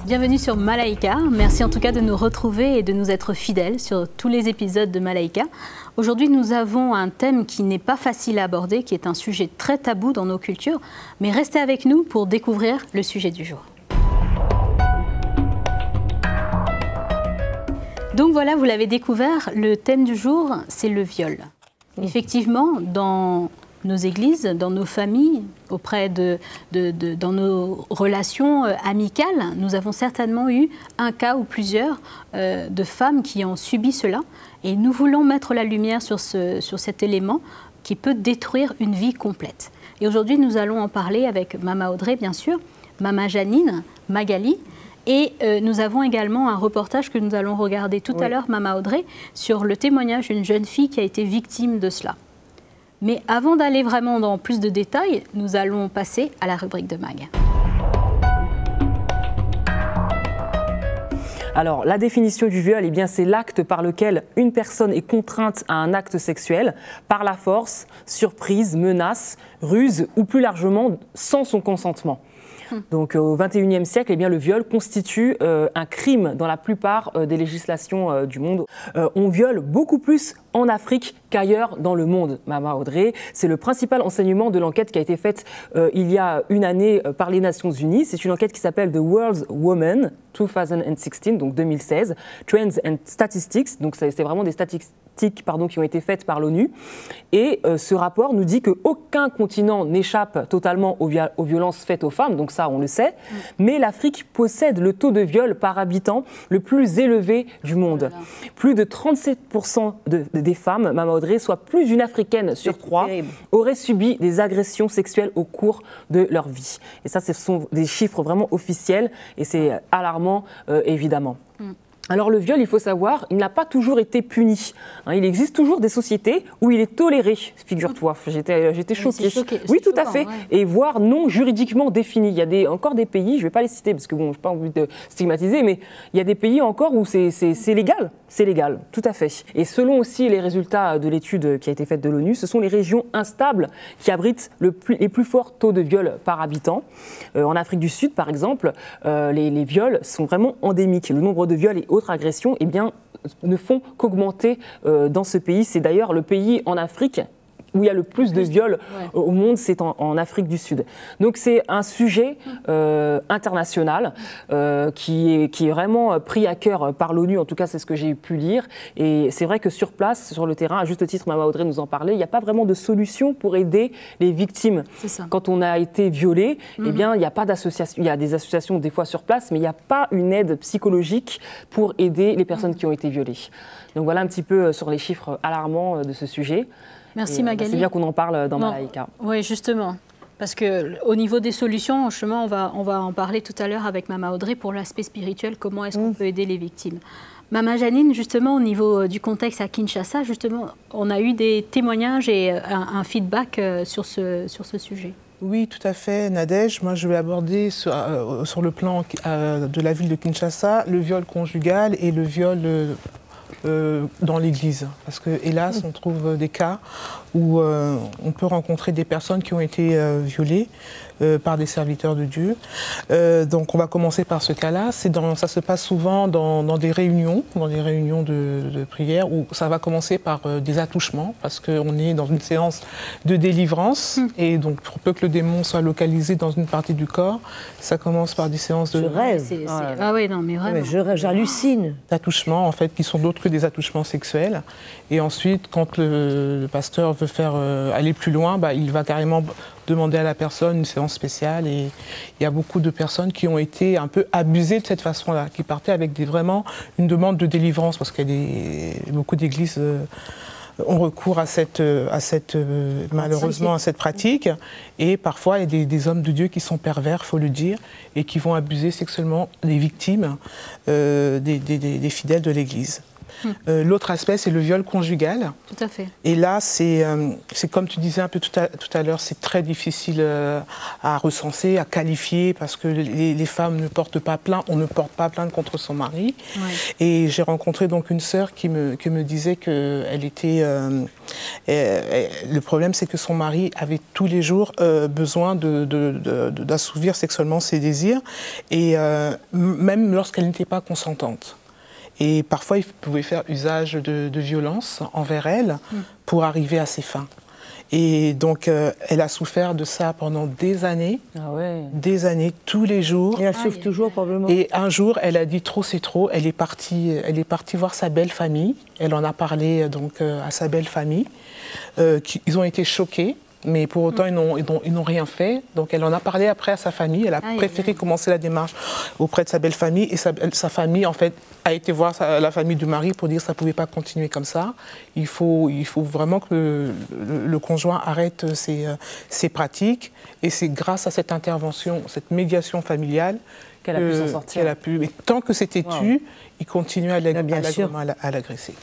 Bienvenue sur Malaika. Merci en tout cas de nous retrouver et de nous être fidèles sur tous les épisodes de Malaika. Aujourd'hui, nous avons un thème qui n'est pas facile à aborder, qui est un sujet très tabou dans nos cultures. Mais restez avec nous pour découvrir le sujet du jour. Donc voilà, vous l'avez découvert, le thème du jour, c'est le viol. Effectivement, dans nos églises, dans nos familles, dans nos relations amicales, nous avons certainement eu un cas ou plusieurs de femmes qui ont subi cela. Et nous voulons mettre la lumière sur cet élément qui peut détruire une vie complète. Et aujourd'hui, nous allons en parler avec Mama Audrey, bien sûr, Mama Janine, Magali. Et nous avons également un reportage que nous allons regarder tout à l'heure, Mama Audrey, sur le témoignage d'une jeune fille qui a été victime de cela. Mais avant d'aller vraiment dans plus de détails, nous allons passer à la rubrique de Mag. Alors, la définition du viol, eh bien, c'est l'acte par lequel une personne est contrainte à un acte sexuel par la force, surprise, menace, ruse ou plus largement sans son consentement. Donc au XXIe siècle, eh bien, le viol constitue un crime dans la plupart des législations du monde. On viole beaucoup plus en Afrique qu'ailleurs dans le monde, Mama Audrey. C'est le principal enseignement de l'enquête qui a été faite il y a une année par les Nations Unies. C'est une enquête qui s'appelle The World's Woman 2016, donc 2016, Trends and Statistics. Donc c'est vraiment des statistiques qui ont été faites par l'ONU. Et ce rapport nous dit qu'aucun continent n'échappe totalement aux violences faites aux femmes, donc ça on le sait, mais l'Afrique possède le taux de viol par habitant le plus élevé du monde. Plus de 37% des femmes, Mama Audrey, soit plus d'une Africaine sur 3, auraient subi des agressions sexuelles au cours de leur vie. Et ça, ce sont des chiffres vraiment officiels et c'est alarmant, évidemment. Alors le viol, il faut savoir, il n'a pas toujours été puni. Il existe toujours des sociétés où il est toléré, figure-toi. J'étais choquée. Oui, tout à fait. Ouais. Et voire non juridiquement défini. Il y a encore des pays, je ne vais pas les citer parce que bon, je n'ai pas envie de stigmatiser, mais il y a des pays encore où c'est légal. C'est légal, tout à fait. Et selon aussi les résultats de l'étude qui a été faite de l'ONU, ce sont les régions instables qui abritent les plus forts taux de viol par habitant. En Afrique du Sud, par exemple, les viols sont vraiment endémiques. Le nombre de viols et autres agressions, eh bien, ne font qu'augmenter dans ce pays. C'est d'ailleurs le pays en Afrique où il y a le plus de viols au monde, c'est en Afrique du Sud. Donc c'est un sujet international qui est vraiment pris à cœur par l'ONU, en tout cas c'est ce que j'ai pu lire. Et c'est vrai que sur place, sur le terrain, à juste titre, Mama Audrey nous en parlait, il n'y a pas vraiment de solution pour aider les victimes. Quand on a été violé, eh bien il n'y a pas d'association, il y a des associations des fois sur place, mais il n'y a pas une aide psychologique pour aider les personnes qui ont été violées. Donc voilà un petit peu sur les chiffres alarmants de ce sujet. Merci Magali. C'est bien qu'on en parle dans Malaika. Oui, justement. Parce qu'au niveau des solutions, on va en parler tout à l'heure avec Mama Audrey pour l'aspect spirituel, comment est-ce qu'on peut aider les victimes. Mama Janine, justement, au niveau du contexte à Kinshasa, justement, on a eu des témoignages et un feedback sur ce sujet. Oui, tout à fait, Nadège. Moi, je vais aborder sur le plan de la ville de Kinshasa le viol conjugal et le viol dans l'église. Parce que, hélas, on trouve des cas où on peut rencontrer des personnes qui ont été violées par des serviteurs de Dieu. Donc on va commencer par ce cas-là. Ça se passe souvent dans des réunions de prière où ça va commencer par des attouchements parce qu'on est dans une séance de délivrance et donc pour peu que le démon soit localisé dans une partie du corps, ça commence par des séances de... Je rêve. Ah oui, non, mais vraiment. J'hallucine. D'attouchements, en fait, qui sont d'autres que des attouchements sexuels. Et ensuite, quand le pasteur veut faire aller plus loin, il va carrément demander à la personne une séance spéciale. Et il y a beaucoup de personnes qui ont été un peu abusées de cette façon-là, qui partaient avec vraiment une demande de délivrance, parce qu'il y a beaucoup d'églises ont recours malheureusement à cette pratique. Et parfois, il y a des hommes de Dieu qui sont pervers, il faut le dire, et qui vont abuser sexuellement des victimes, des fidèles de l'Église. L'autre aspect, c'est le viol conjugal. Tout à fait. Et là, c'est comme tu disais un peu tout à l'heure, c'est très difficile à recenser, à qualifier, parce que les femmes ne portent pas plainte, on ne porte pas plainte contre son mari. Ouais. Et j'ai rencontré donc une sœur qui me disait qu'elle était... le problème, c'est que son mari avait tous les jours besoin d'assouvir sexuellement ses désirs, et même lorsqu'elle n'était pas consentante. Et parfois, il pouvait faire usage de violence envers elle pour arriver à ses fins. Et donc, elle a souffert de ça pendant des années, tous les jours. Et elle souffre toujours, probablement. Et un jour, elle a dit trop, c'est trop. Elle est partie voir sa belle famille. Elle en a parlé donc à sa belle famille. Ils ont été choqués. Mais pour autant, ils n'ont rien fait. Donc, elle en a parlé après à sa famille. Elle a préféré commencer la démarche auprès de sa belle famille. Et sa famille, en fait, a été voir la famille du mari pour dire que ça ne pouvait pas continuer comme ça. Il faut vraiment que le conjoint arrête ses pratiques. Et c'est grâce à cette intervention, cette médiation familiale qu'elle a pu s'en sortir. Mais tant que c'était tu, il continuait à l'agresser.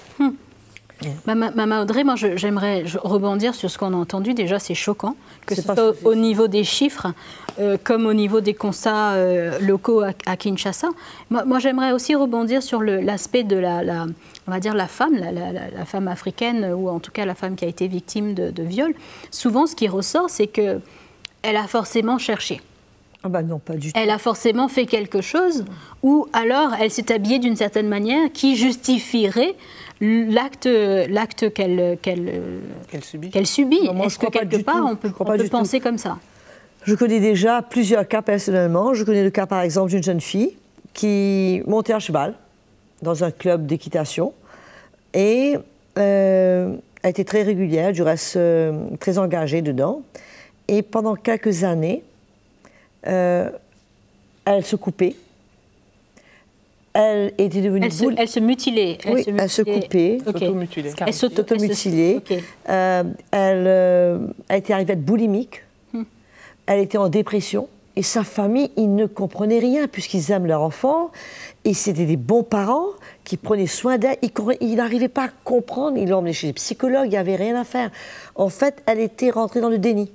Maman Audrey, moi j'aimerais rebondir sur ce qu'on a entendu. Déjà, c'est choquant, que ce soit au niveau des chiffres comme au niveau des constats locaux à Kinshasa. Moi j'aimerais aussi rebondir sur l'aspect de on va dire la femme africaine, ou en tout cas la femme qui a été victime de viol. Souvent, ce qui ressort, c'est qu'elle a forcément cherché. Ah bah non, pas du tout. Elle a forcément fait quelque chose, ou alors elle s'est habillée d'une certaine manière qui justifierait l'acte qu'elle subit. Est-ce que quelque part on peut penser comme ça? Je connais déjà plusieurs cas personnellement. Je connais le cas par exemple d'une jeune fille qui montait à cheval dans un club d'équitation et a été très régulière, du reste très engagée dedans. Et pendant quelques années, elle se coupait. Elle était devenue elle se mutilait. Elle se coupait. S'automutilait. Elle s'automutilait. Elle était arrivée à être boulimique. Elle était en dépression. Et sa famille, ils ne comprenaient rien puisqu'ils aiment leur enfant. Et c'était des bons parents qui prenaient soin d'elle. Ils n'arrivaient pas à comprendre. Ils l'ont emmenée chez les psychologues. Il n'y avait rien à faire. En fait, elle était rentrée dans le déni.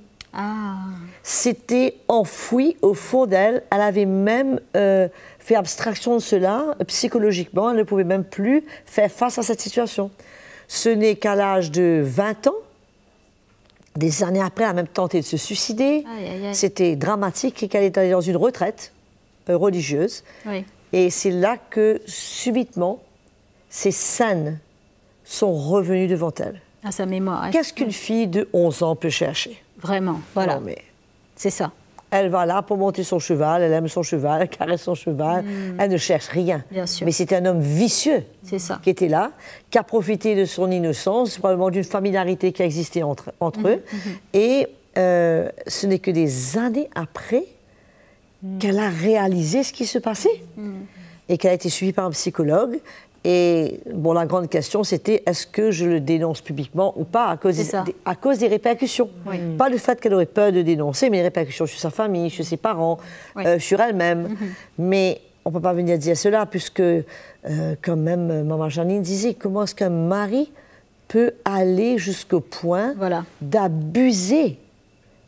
C'était enfoui au fond d'elle. Elle avait même fait abstraction de cela psychologiquement. Elle ne pouvait même plus faire face à cette situation. Ce n'est qu'à l'âge de 20 ans, des années après, elle a même tenté de se suicider. C'était dramatique et qu'elle est allée dans une retraite religieuse. Et c'est là que, subitement, ces scènes sont revenues devant elle. À sa mémoire. Qu'est-ce qu'une fille de 11 ans peut chercher? Vraiment, voilà. C'est ça. Elle va là pour monter son cheval, elle aime son cheval, elle caresse son cheval, elle ne cherche rien. Bien sûr. Mais c'était un homme vicieux qui était là, qui a profité de son innocence, probablement d'une familiarité qui a existé entre eux. Et ce n'est que des années après qu'elle a réalisé ce qui se passait et qu'elle a été suivie par un psychologue. Et bon, la grande question, c'était est-ce que je le dénonce publiquement ou pas à cause des répercussions. Pas le fait qu'elle aurait peur de dénoncer, mais les répercussions sur sa famille, sur ses parents, sur elle-même. Mais on ne peut pas venir dire cela, puisque, quand même, Maman Janine disait, comment est-ce qu'un mari peut aller jusqu'au point d'abuser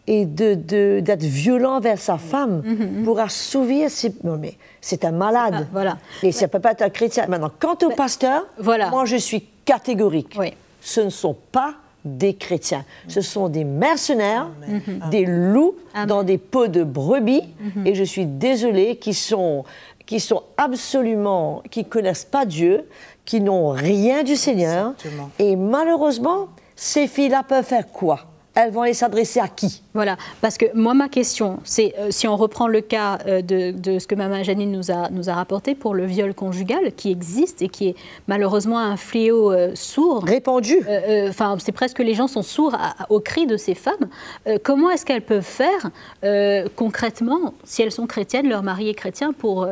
et d'être violent vers sa femme pour assouvir ses... Non mais c'est un malade. Et ça ne peut pas être un chrétien. Maintenant, quant au pasteur, moi je suis catégorique. Ce ne sont pas des chrétiens. Ce sont des mercenaires, des loups dans des peaux de brebis. Et je suis désolée, qui connaissent pas Dieu, qui n'ont rien du Seigneur. Exactement. Et malheureusement, ces filles-là peuvent faire quoi? Elles vont aller s'adresser à qui? Voilà, parce que moi, ma question, c'est, si on reprend le cas de ce que Maman Janine nous a rapporté pour le viol conjugal, qui existe et qui est malheureusement un fléau sourd. Répandu. Enfin, c'est presque les gens sont sourds aux cris de ces femmes. Comment est-ce qu'elles peuvent faire concrètement, si elles sont chrétiennes, leur mari est chrétien, pour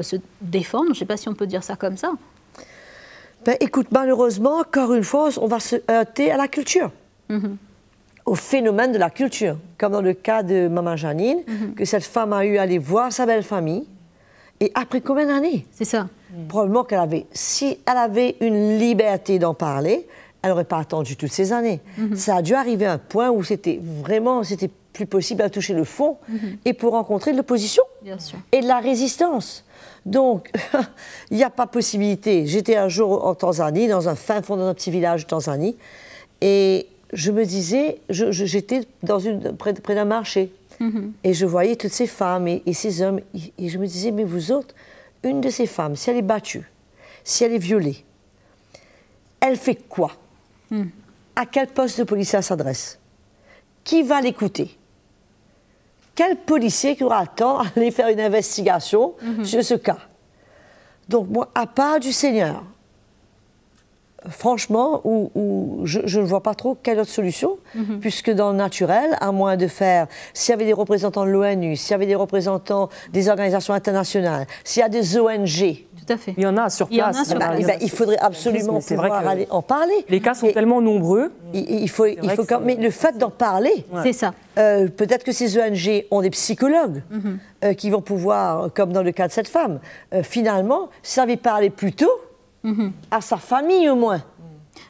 se défendre? Je ne sais pas si on peut dire ça comme ça. Ben, écoute, malheureusement, encore une fois, on va se heurter à la culture. Au phénomène de la culture, comme dans le cas de Maman Janine, que cette femme a eu à aller voir sa belle famille Et après combien d'années? C'est ça. Probablement qu'elle avait, si elle avait une liberté d'en parler, elle n'aurait pas attendu toutes ces années. Ça a dû arriver à un point où c'était plus possible à toucher le fond et pour rencontrer de l'opposition et de la résistance. Donc, il n'y a pas possibilité. J'étais un jour en Tanzanie, dans un fin fond, dans un petit village de Tanzanie, et je me disais, j'étais près d'un marché, et je voyais toutes ces femmes et ces hommes, et je me disais, mais vous autres, une de ces femmes, si elle est battue, si elle est violée, elle fait quoi? À quel poste de police elle s'adresse? Qui va l'écouter? Quel policier qui aura le temps d'aller faire une investigation sur ce cas? Donc moi, à part du Seigneur, franchement, je ne vois pas trop quelle autre solution, puisque dans le naturel, à moins de faire, s'il y avait des représentants de l'ONU, s'il y avait des représentants des organisations internationales, s'il y a des ONG... Tout à fait. Il y en a sur place. Il faudrait absolument pouvoir aller en parler. Les cas sont tellement nombreux. Mais le fait d'en parler... C'est ça. Peut-être que ces ONG ont des psychologues qui vont pouvoir, comme dans le cas de cette femme, finalement, savait parler plus tôt à sa famille au moins.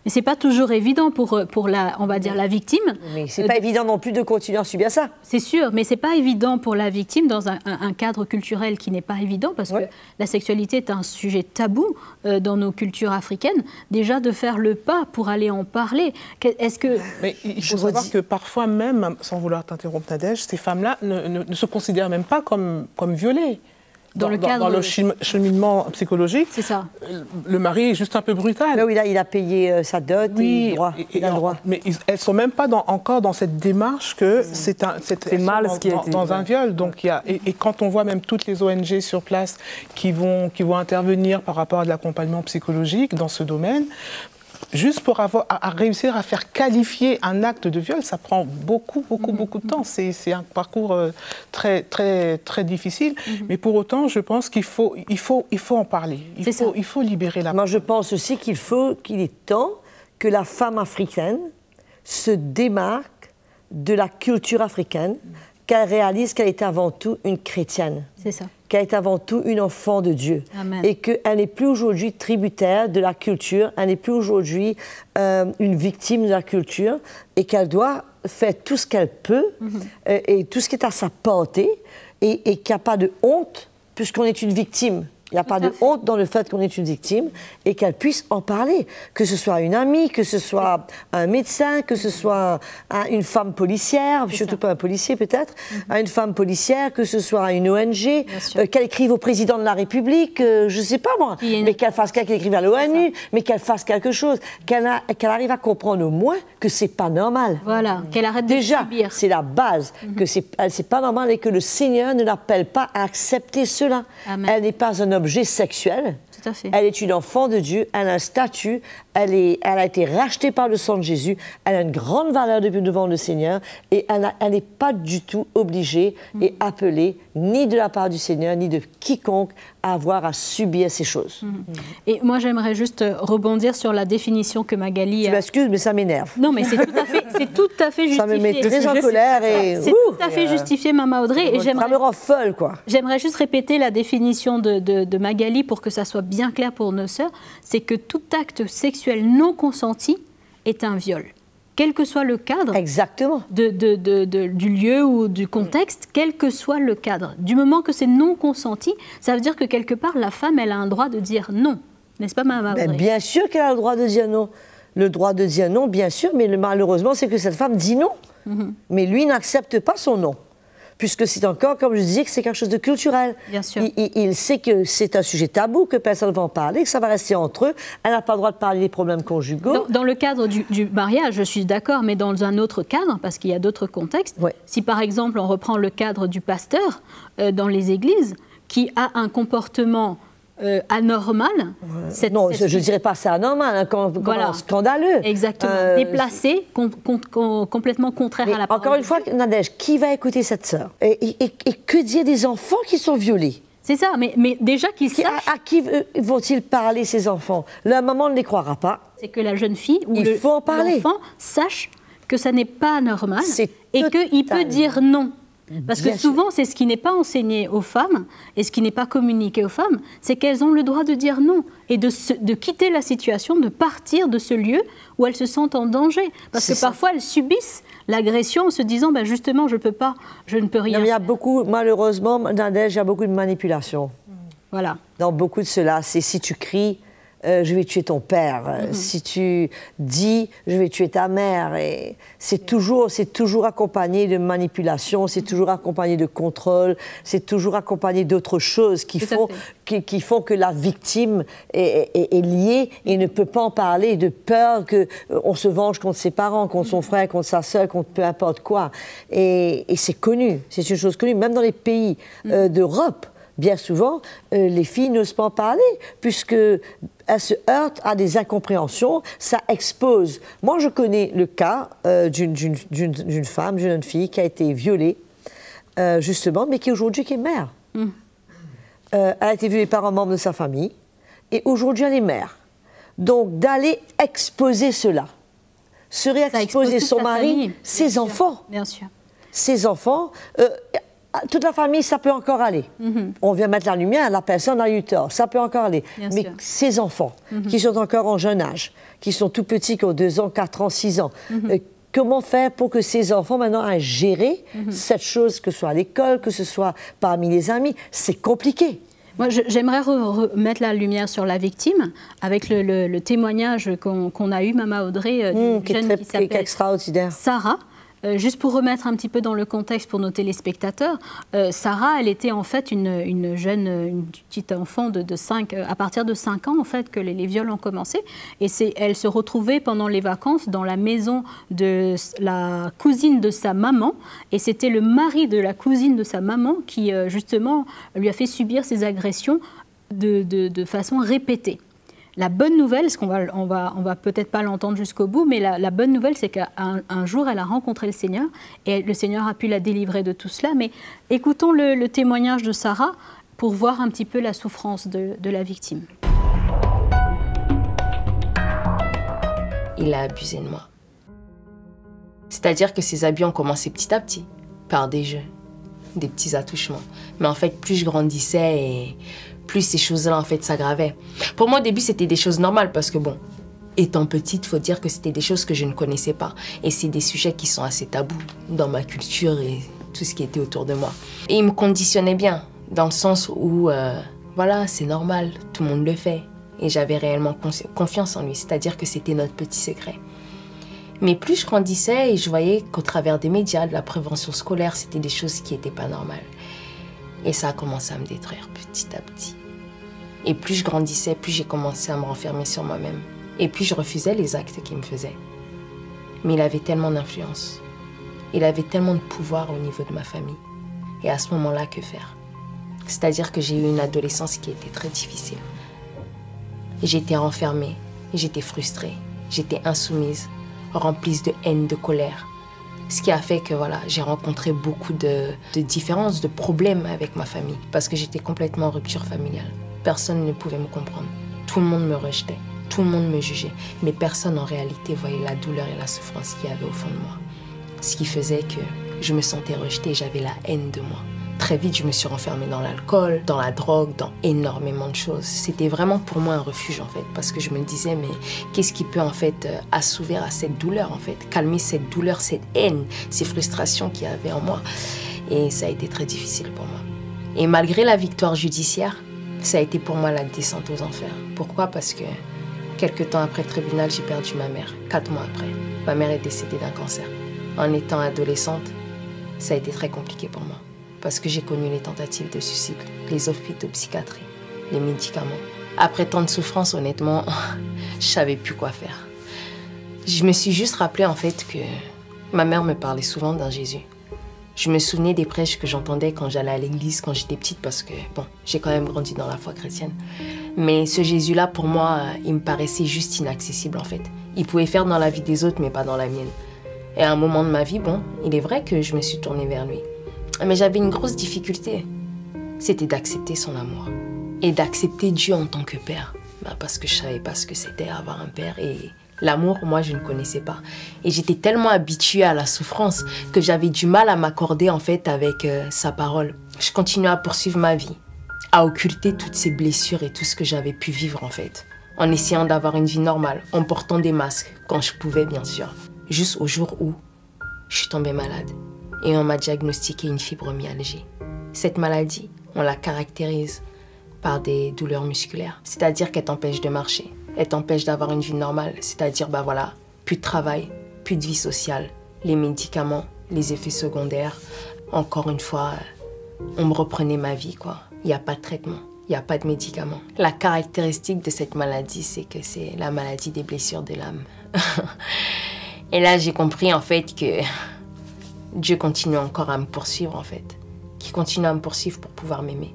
Mais c'est pas toujours évident pour la, on va dire, la victime. Mais c'est pas évident non plus de continuer à subir ça. C'est sûr, mais c'est pas évident pour la victime dans un cadre culturel qui n'est pas évident parce que la sexualité est un sujet tabou dans nos cultures africaines. Déjà de faire le pas pour aller en parler. Est-ce que... Mais il faut savoir que parfois même, sans vouloir t'interrompre Nadège, ces femmes-là ne se considèrent même pas comme violées. Dans le cheminement psychologique, c'est ça. Le mari est juste un peu brutal. Là où il a payé sa dot, il a le droit. Mais elles ne sont même pas encore dans cette démarche que c'est mal ce qui a été dans un viol. Donc, et quand on voit même toutes les ONG sur place qui vont intervenir par rapport à de l'accompagnement psychologique dans ce domaine, juste pour réussir à faire qualifier un acte de viol, ça prend beaucoup de temps. C'est un parcours très, très, très difficile. Mais pour autant, je pense qu'il faut en parler. Il faut libérer la parole. Moi, je pense aussi qu'il est temps que la femme africaine se démarque de la culture africaine, qu'elle réalise qu'elle est avant tout une chrétienne. C'est ça. Qu'elle est avant tout une enfant de Dieu. Amen. Et qu'elle n'est plus aujourd'hui tributaire de la culture, elle n'est plus aujourd'hui une victime de la culture, et qu'elle doit faire tout ce qu'elle peut, et tout ce qui est à sa portée, et qu'il n'y a pas de honte, puisqu'on est une victime. Il n'y a pas de honte dans le fait qu'on est une victime et qu'elle puisse en parler, que ce soit une amie, que ce soit un médecin, que ce soit une femme policière, surtout pas un policier peut-être, une femme policière, que ce soit une ONG, qu'elle écrive au président de la République, je ne sais pas moi, mais qu'elle fasse qu'elle écrive à l'ONU, mais qu'elle fasse quelque chose, qu'elle arrive à comprendre au moins que c'est pas normal. Voilà, qu'elle arrête de subir. Déjà, c'est la base, que c'est pas normal et que le Seigneur ne l'appelle pas à accepter cela. Amen. Elle n'est pas un objet sexuel. Tout à fait. Elle est une enfant de Dieu, elle a un statut, elle a été rachetée par le sang de Jésus, elle a une grande valeur devant le Seigneur et elle n'est pas du tout obligée et appelée, ni de la part du Seigneur, ni de quiconque, à avoir à subir ces choses. Et moi, j'aimerais juste rebondir sur la définition que Magali a... Je m'excuse, mais ça m'énerve. Non, mais c'est tout à fait justifié. Ça me met très en colère et... C'est tout à fait justifié, Mama Audrey. Et ça me rend folle, quoi. J'aimerais juste répéter la définition de Magali pour que ça soit bien clair pour nos sœurs. C'est que tout acte sexuel non consenti est un viol. Quel que soit le cadre du lieu ou du contexte, quel que soit le cadre. Du moment que c'est non consenti, ça veut dire que quelque part, la femme, elle a un droit de dire non. N'est-ce pas, Mama Audrey? Bien sûr qu'elle a le droit de dire non. Le droit de dire non, bien sûr, mais malheureusement, c'est que cette femme dit non. Mais lui n'accepte pas son non. Puisque c'est encore, comme je disais, que c'est quelque chose de culturel. Bien sûr. Il sait que c'est un sujet tabou, que personne ne va en parler, que ça va rester entre eux. Elle n'a pas le droit de parler des problèmes conjugaux. Dans le cadre du mariage, je suis d'accord, mais dans un autre cadre, parce qu'il y a d'autres contextes. Ouais. Si par exemple, on reprend le cadre du pasteur dans les églises, qui a un comportement anormal. Non, je ne dirais pas c'est anormal, voilà. Scandaleux. Exactement. Déplacé, complètement contraire à la parole. Encore une fois, Nadège, qui va écouter cette sœur et que dire des enfants qui sont violés? C'est ça, mais déjà qu'ils sachent... À qui vont-ils parler, ces enfants? La maman ne les croira pas. C'est que la jeune fille ou l'enfant sache que ça n'est pas normal et qu'il peut dire non. Parce que souvent, c'est ce qui n'est pas enseigné aux femmes et ce qui n'est pas communiqué aux femmes, c'est qu'elles ont le droit de dire non et de quitter la situation, de partir de ce lieu où elles se sentent en danger. Parce que parfois, elles subissent l'agression en se disant bah, justement, je ne peux pas, je ne peux rien. Non, il y a beaucoup, malheureusement, Nadège, il y a beaucoup de manipulation. Voilà. Dans beaucoup de cela, c'est si tu cries, je vais tuer ton père. Si tu dis, je vais tuer ta mère. Et c'est toujours accompagné de manipulation, c'est toujours accompagné de contrôle, c'est toujours accompagné d'autres choses qui font que la victime est liée et ne peut pas en parler de peur qu'on se venge contre ses parents, contre son frère, contre sa sœur, contre peu importe quoi. Et c'est connu, c'est une chose connue, même dans les pays d'Europe. Bien souvent, les filles n'osent pas en parler, puisqu'elles se heurtent à des incompréhensions, ça expose. Moi, je connais le cas d'une femme, d'une jeune fille qui a été violée, justement, mais qui aujourd'hui est mère. Elle a été violée par un membre de sa famille, et aujourd'hui, elle est mère. Donc, d'aller exposer cela, serait exposer son mari, ses enfants. Bien sûr. Ses enfants... toute la famille, ça peut encore aller. On vient mettre la lumière, la personne a eu tort, ça peut encore aller. Mais ces enfants, qui sont encore en jeune âge, qui sont tout petits, qui ont 2 ans, 4 ans, 6 ans, comment faire pour que ces enfants maintenant aient géré cette chose, que ce soit à l'école, que ce soit parmi les amis? C'est compliqué. Moi, j'aimerais remettre la lumière sur la victime avec le témoignage qu'on a eu, Mama Audrey, d'une jeune qui s'appelle Sarah. Juste pour remettre un petit peu dans le contexte pour nos téléspectateurs, Sarah, elle était en fait une petite enfant à partir de 5 ans en fait que les viols ont commencé. Et elle se retrouvait pendant les vacances dans la maison de la cousine de sa maman. Et c'était le mari de la cousine de sa maman qui justement lui a fait subir ces agressions de façon répétée. La bonne nouvelle, parce qu'on va peut-être pas l'entendre jusqu'au bout, mais la bonne nouvelle, c'est qu'un jour, elle a rencontré le Seigneur et le Seigneur a pu la délivrer de tout cela. Mais écoutons le témoignage de Sarah pour voir un petit peu la souffrance de la victime. Il a abusé de moi. C'est-à-dire que ces abus ont commencé petit à petit, par des jeux, des petits attouchements. Mais en fait, plus je grandissais et plus ces choses-là, en fait, s'aggravaient. Pour moi, au début, c'était des choses normales parce que, bon, étant petite, il faut dire que c'était des choses que je ne connaissais pas. Et c'est des sujets qui sont assez tabous dans ma culture et tout ce qui était autour de moi. Et il me conditionnait bien, dans le sens où, voilà, c'est normal, tout le monde le fait. Et j'avais réellement confiance en lui, c'est-à-dire que c'était notre petit secret. Mais plus je grandissais et je voyais qu'au travers des médias, de la prévention scolaire, c'était des choses qui n'étaient pas normales. Et ça a commencé à me détruire petit à petit. Et plus je grandissais, plus j'ai commencé à me renfermer sur moi-même. Et plus je refusais les actes qu'il me faisait. Mais il avait tellement d'influence. Il avait tellement de pouvoir au niveau de ma famille. Et à ce moment-là, que faire? C'est-à-dire que j'ai eu une adolescence qui était très difficile. J'étais renfermée, j'étais frustrée, j'étais insoumise, remplie de haine, de colère. Ce qui a fait que voilà, j'ai rencontré beaucoup de différences, de problèmes avec ma famille. Parce que j'étais complètement en rupture familiale. Personne ne pouvait me comprendre. Tout le monde me rejetait. Tout le monde me jugeait. Mais personne en réalité voyait la douleur et la souffrance qu'il y avait au fond de moi. Ce qui faisait que je me sentais rejetée et j'avais la haine de moi. Très vite, je me suis renfermée dans l'alcool, dans la drogue, dans énormément de choses. C'était vraiment pour moi un refuge en fait, parce que je me disais mais qu'est-ce qui peut en fait assouvir à cette douleur en fait, calmer cette douleur, cette haine, ces frustrations qu'il y avait en moi. Et ça a été très difficile pour moi. Et malgré la victoire judiciaire, ça a été pour moi la descente aux enfers. Pourquoi? Parce que quelques temps après le tribunal, j'ai perdu ma mère. 4 mois après, ma mère est décédée d'un cancer. En étant adolescente, ça a été très compliqué pour moi. Parce que j'ai connu les tentatives de suicide, les hôpitaux psychiatrie, les médicaments. Après tant de souffrance, honnêtement, je savais plus quoi faire. Je me suis juste rappelé en fait que ma mère me parlait souvent d'un Jésus. Je me souvenais des prêches que j'entendais quand j'allais à l'église, quand j'étais petite, parce que, bon, j'ai quand même grandi dans la foi chrétienne. Mais ce Jésus-là, pour moi, il me paraissait juste inaccessible en fait. Il pouvait faire dans la vie des autres, mais pas dans la mienne. Et à un moment de ma vie, bon, il est vrai que je me suis tournée vers lui. Mais j'avais une grosse difficulté, c'était d'accepter son amour et d'accepter Dieu en tant que père. Parce que je ne savais pas ce que c'était avoir un père et L'amour, moi, je ne connaissais pas. Et j'étais tellement habituée à la souffrance que j'avais du mal à m'accorder, en fait, avec sa parole. Je continuais à poursuivre ma vie, à occulter toutes ces blessures et tout ce que j'avais pu vivre, en fait. En essayant d'avoir une vie normale, en portant des masques, quand je pouvais, bien sûr. Juste au jour où je suis tombée malade. Et on m'a diagnostiqué une fibromyalgie. Cette maladie, on la caractérise par des douleurs musculaires. C'est-à-dire qu'elle t'empêche de marcher. Elle t'empêche d'avoir une vie normale. C'est-à-dire, bah voilà, plus de travail, plus de vie sociale, les médicaments, les effets secondaires. Encore une fois, on me reprenait ma vie, quoi. Il n'y a pas de traitement, il n'y a pas de médicaments. La caractéristique de cette maladie, c'est que c'est la maladie des blessures de l'âme. Et là, j'ai compris, en fait, que Dieu continue encore à me poursuivre, en fait. Qu'il continue à me poursuivre pour pouvoir m'aimer.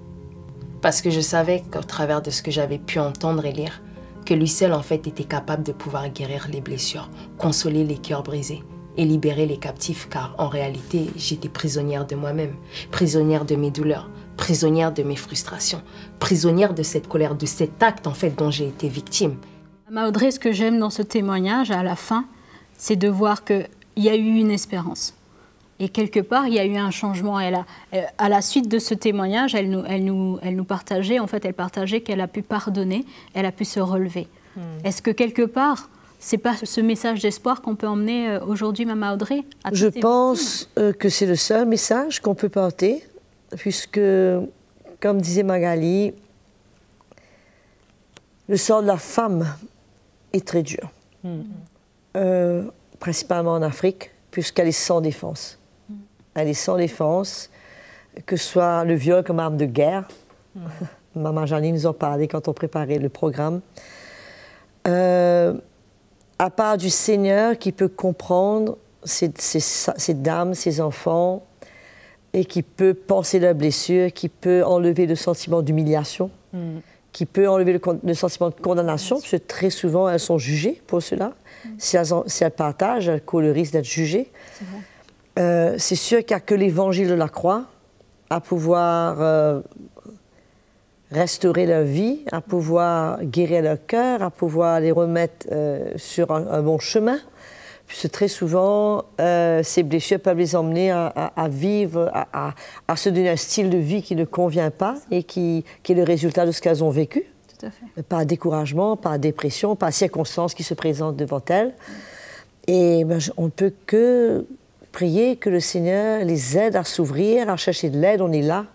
Parce que je savais qu'au travers de ce que j'avais pu entendre et lire, que lui seul, en fait, était capable de pouvoir guérir les blessures, consoler les cœurs brisés et libérer les captifs, car en réalité, j'étais prisonnière de moi-même, prisonnière de mes douleurs, prisonnière de mes frustrations, prisonnière de cette colère, de cet acte, en fait, dont j'ai été victime. Mama Audrey, ce que j'aime dans ce témoignage, à la fin, c'est de voir qu'il y a eu une espérance. Et quelque part, il y a eu un changement. À la suite de ce témoignage, elle nous partageait, en fait, elle partageait qu'elle a pu pardonner, elle a pu se relever. Est-ce que quelque part, c'est pas ce message d'espoir qu'on peut emmener aujourd'hui, Mama Audrey? Je pense que c'est le seul message qu'on peut porter, puisque, comme disait Magali, le sort de la femme est très dur. Principalement en Afrique, puisqu'elle est sans défense. Elle est sans défense, que ce soit le viol comme arme de guerre. Maman Janine nous en parlait quand on préparait le programme. À part du Seigneur qui peut comprendre ces dames, ces enfants, et qui peut penser leurs blessures, qui peut enlever le sentiment d'humiliation, qui peut enlever le sentiment de condamnation, parce que très souvent elles sont jugées pour cela. Si elles partagent, elles courent le risque d'être jugées. C'est sûr qu'il n'y a que l'évangile de la croix à pouvoir restaurer leur vie, à pouvoir guérir leur cœur, à pouvoir les remettre sur un bon chemin. Puisque très souvent, ces blessures peuvent les emmener à vivre, à se donner un style de vie qui ne convient pas et qui est le résultat de ce qu'elles ont vécu. Tout à fait. Par découragement, par dépression, par circonstances qui se présentent devant elles. Et on ne peut que prier que le Seigneur les aide à s'ouvrir, à chercher de l'aide. On est là.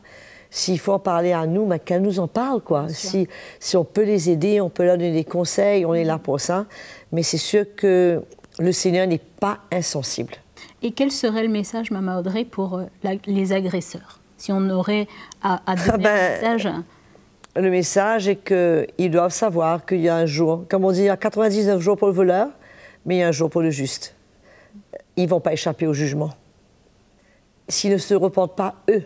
S'il faut en parler à nous, qu'elle nous en parle, quoi. Si on peut les aider, on peut leur donner des conseils, on est là pour ça. Mais c'est sûr que le Seigneur n'est pas insensible. Et quel serait le message, Mama Audrey, pour les agresseurs? Si on aurait à donner un message... Le message est qu'ils doivent savoir qu'il y a un jour, comme on dit, il y a 99 jours pour le voleur, mais il y a un jour pour le juste. Ils ne vont pas échapper au jugement. S'ils ne se repentent pas, eux,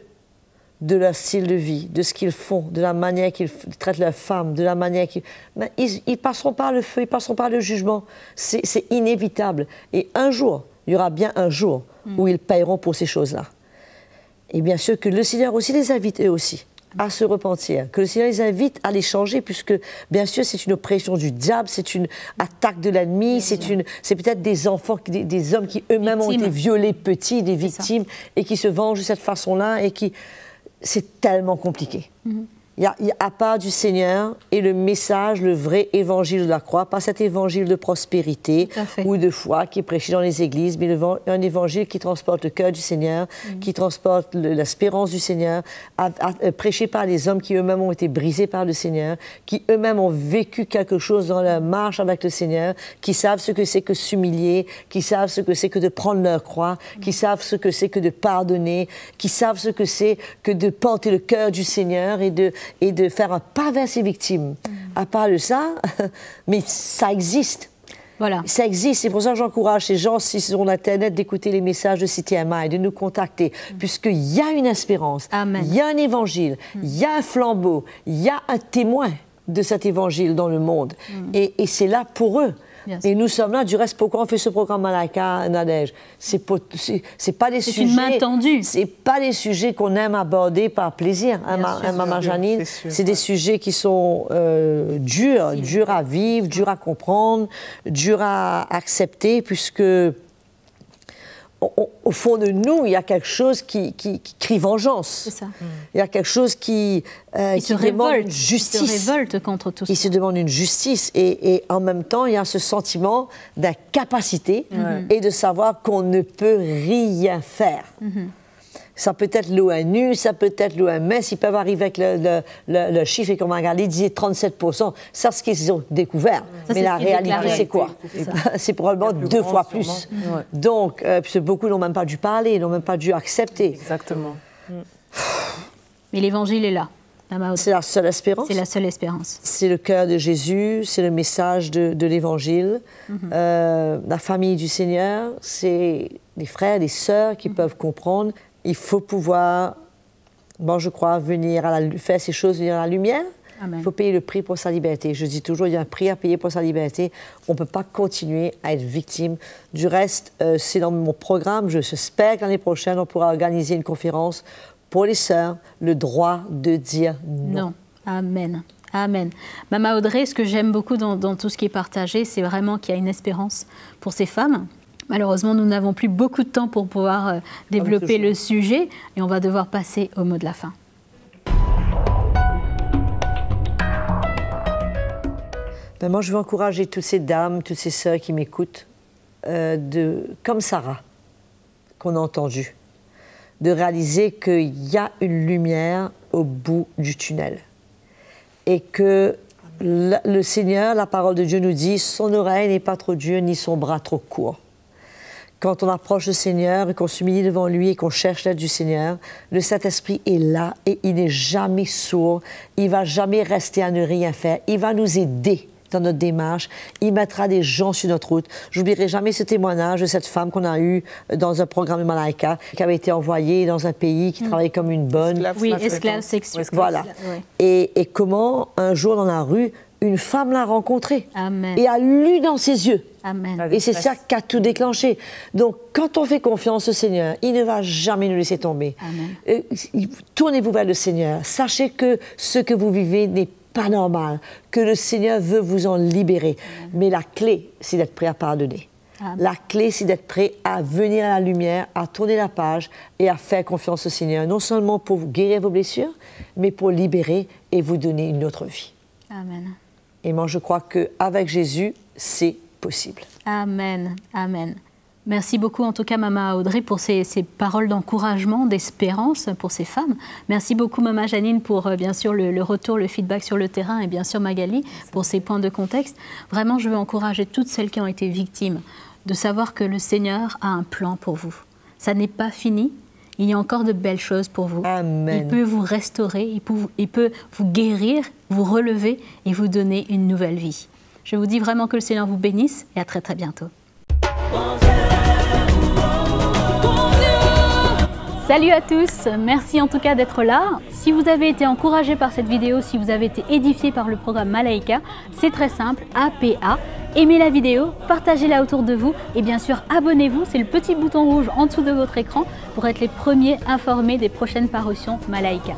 de leur style de vie, de ce qu'ils font, de la manière qu'ils traitent leurs femmes, de la manière qu'ils... Ils passeront par le feu, ils passeront par le jugement. C'est inévitable. Et un jour, il y aura bien un jour où ils paieront pour ces choses-là. Et bien sûr que le Seigneur aussi les invite, eux aussi, à se repentir, que le Seigneur les invite à les changer, puisque, bien sûr, c'est une oppression du diable, c'est une attaque de l'ennemi, c'est peut-être des enfants, des hommes qui eux-mêmes ont été violés petits, des victimes, et qui se vengent de cette façon-là, et qui... C'est tellement compliqué. Il y a, à part du Seigneur et le message, le vrai évangile de la croix, pas cet évangile de prospérité ou de foi qui est prêché dans les églises, mais un évangile qui transporte le cœur du Seigneur, qui transporte l'espérance du Seigneur, prêché par les hommes qui eux-mêmes ont été brisés par le Seigneur, qui eux-mêmes ont vécu quelque chose dans leur marche avec le Seigneur, qui savent ce que c'est que s'humilier, qui savent ce que c'est que de prendre leur croix, qui savent ce que c'est que de pardonner, qui savent ce que c'est que de porter le cœur du Seigneur et de faire un pas vers ses victimes. À part de ça, mais ça existe. Voilà. Ça existe. C'est pour ça que j'encourage ces gens, si sur Internet, d'écouter les messages de CTMI, de nous contacter, puisqu'il y a une espérance, il y a un évangile, il y a un flambeau, il y a un témoin de cet évangile dans le monde. Et c'est là pour eux. Et nous sommes là. Du reste, pourquoi on fait ce programme Malaika, Nadège? C'est pas des sujets. C'est une main tendue. C'est pas des sujets qu'on aime aborder par plaisir, Maman Janine. C'est des sujets qui sont durs à vivre, durs à comprendre, durs à accepter, puisque au fond de nous, il y a quelque chose qui crie vengeance. C'est ça. Il y a quelque chose qui demande une justice. Il se révolte contre tout ça. Il se demande une justice. Et en même temps, il y a ce sentiment d'incapacité et de savoir qu'on ne peut rien faire. Ça peut être l'ONU, ça peut être l'OMS, ils peuvent arriver avec le chiffre, et comme Magali disait, 37%. Ça, c'est ce qu'ils ont découvert. Ça, mais la réalité, c'est quoi? C'est probablement 2 fois plus. Donc, puisque beaucoup n'ont même pas dû parler, n'ont même pas dû accepter. Exactement. Mais l'évangile est là. C'est la seule espérance. C'est la seule espérance. C'est le cœur de Jésus, c'est le message de l'évangile. La famille du Seigneur, c'est des frères, des sœurs qui peuvent comprendre. Il faut pouvoir, bon, je crois, faire ces choses, venir à la lumière. Amen. Il faut payer le prix pour sa liberté. Je dis toujours, il y a un prix à payer pour sa liberté. On ne peut pas continuer à être victime. Du reste, c'est dans mon programme. J'espère que l'année prochaine, on pourra organiser une conférence pour les sœurs, le droit de dire non. Non. Amen. Amen. Maman Audrey, ce que j'aime beaucoup dans tout ce qui est partagé, c'est vraiment qu'il y a une espérance pour ces femmes. Malheureusement, nous n'avons plus beaucoup de temps pour pouvoir développer le sujet et on va devoir passer au mot de la fin. Ben moi, je veux encourager toutes ces dames, toutes ces sœurs qui m'écoutent, comme Sarah, qu'on a entendu, de réaliser qu'il y a une lumière au bout du tunnel et que le Seigneur, la parole de Dieu nous dit, son oreille n'est pas trop dure ni son bras trop court. Quand on approche le Seigneur et qu'on s'humilie devant lui et qu'on cherche l'aide du Seigneur, le Saint-Esprit est là et il n'est jamais sourd. Il ne va jamais rester à ne rien faire. Il va nous aider dans notre démarche. Il mettra des gens sur notre route. Je n'oublierai jamais ce témoignage de cette femme qu'on a eu dans un programme de Malaika, qui avait été envoyée dans un pays, qui travaillait comme une bonne. Esclave sexuelle. Voilà. Et comment, un jour dans la rue, une femme l'a rencontré. Amen. Et a lu dans ses yeux. Amen. Et c'est ça qui a tout déclenché. Donc, quand on fait confiance au Seigneur, il ne va jamais nous laisser tomber. Tournez-vous vers le Seigneur. Sachez que ce que vous vivez n'est pas normal, que le Seigneur veut vous en libérer. Mais la clé, c'est d'être prêt à pardonner. La clé, c'est d'être prêt à venir à la lumière, à tourner la page et à faire confiance au Seigneur. Non seulement pour vous guérir vos blessures, mais pour libérer et vous donner une autre vie. Amen. Et moi, je crois qu'avec Jésus, c'est possible. Amen. Amen. Merci beaucoup, en tout cas, Maman Audrey, pour ces paroles d'encouragement, d'espérance pour ces femmes. Merci beaucoup, Maman Janine, pour bien sûr le retour, le feedback sur le terrain et bien sûr Magali pour ces points de contexte. Vraiment, je veux encourager toutes celles qui ont été victimes de savoir que le Seigneur a un plan pour vous. Ça n'est pas fini. Il y a encore de belles choses pour vous. Amen. Il peut vous restaurer, il peut vous guérir, vous relever et vous donner une nouvelle vie. Je vous dis vraiment que le Seigneur vous bénisse et à très très bientôt. Salut à tous, merci en tout cas d'être là. Si vous avez été encouragé par cette vidéo, si vous avez été édifié par le programme Malaika, c'est très simple, APA. Aimez la vidéo, partagez-la autour de vous et bien sûr abonnez-vous, c'est le petit bouton rouge en dessous de votre écran pour être les premiers informés des prochaines parutions Malaika.